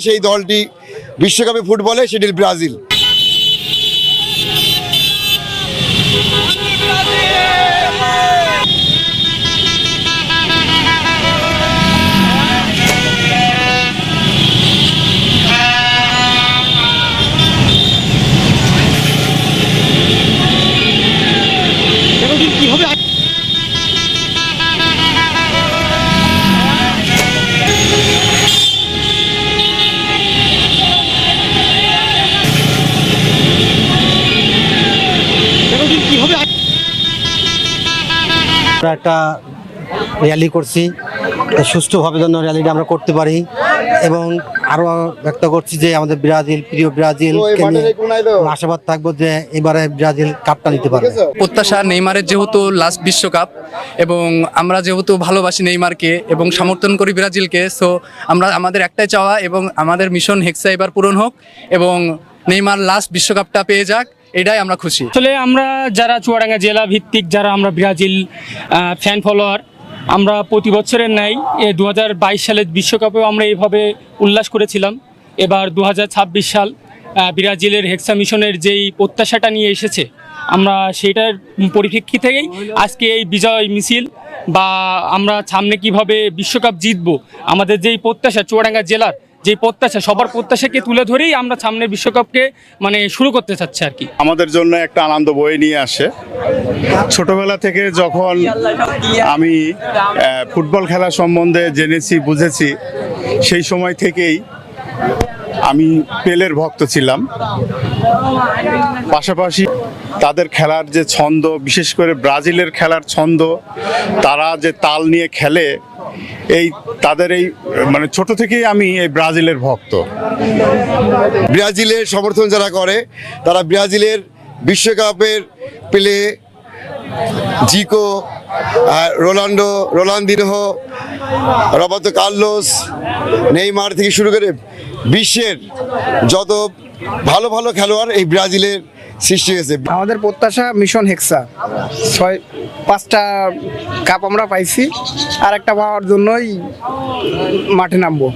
সেই দলটি বিশ্বকাপে ফুটবলে, সেটি ব্রাজিল। আমরা একটা র্যালি করছি, সুষ্ঠুভাবে যেন র্যালিটা আমরা করতে পারি এবং আরও ব্যক্ত করছি যে আমাদের প্রিয় ব্রাজিলকে নিয়ে আশাবাদ থাকবো যে এবারে ব্রাজিল কাপটা নিতে পারবে। প্রত্যাশা নেইমারের যেহেতু লাস্ট বিশ্বকাপ এবং আমরা যেহেতু ভালোবাসি নেইমারকে এবং সমর্থন করি ব্রাজিলকে, সো আমাদের একটাই চাওয়া এবং আমাদের মিশন হেক্সা এবার পূরণ হোক এবং নেইমার লাস্ট বিশ্বকাপটা পেয়ে যাক, এটাই আমরা খুশি। আসলে আমরা যারা চুয়াডাঙ্গা জেলা ভিত্তিক যারা আমরা ব্রাজিল ফ্যান ফলোয়ার, আমরা প্রতি বছরের ন্যায় 2022 সালের বিশ্বকাপেও আমরা এইভাবে উল্লাস করেছিলাম। এবার 2026 সাল ব্রাজিলের হেক্সা মিশনের যেই প্রত্যাশাটা নিয়ে এসেছে, আমরা সেটার পরিপ্রেক্ষিতেই আজকে এই বিজয় মিছিল বা আমরা সামনে কিভাবে বিশ্বকাপ জিতবো, আমাদের যেই প্রত্যাশা চুয়াডাঙ্গা জেলার যে প্রত্যাশা, সবার প্রত্যাশাকে তুলে ধরেই আমরা সামনে বিশ্বকাপকে শুরু করতে চাচ্ছি আর কি। আমাদের জন্য একটা আনন্দ বয়ে নিয়ে আসে। ছোটবেলা থেকে যখন আমি ফুটবল খেলা সম্বন্ধে জেনেছি, বুঝেছি, সেই সময় থেকেই আমি পেলের ভক্ত ছিলাম। পাশাপাশি তাদের খেলার যে ছন্দ, বিশেষ করে ব্রাজিলের খেলার ছন্দ, তারা যে তাল নিয়ে খেলে, এই তাদের এই ছোট থেকেই আমি এই ব্রাজিলের ভক্ত। ব্রাজিলের সমর্থন যারা করে তারা ব্রাজিলের বিশ্বকাপের পেলে, জিকো, রোনালদিনহো, রবার্তো কার্লোস, নেইমার থেকে শুরু করে বিশ্বের যত ভালো ভালো খেলোয়াড় এই ব্রাজিলের সৃষ্টি হয়েছে। আমাদের প্রত্যাশা মিশন হেক্সা 5টা কাপ আমরা পাইছি, আর একটা পাওয়ার জন্যই মাঠে নামবো।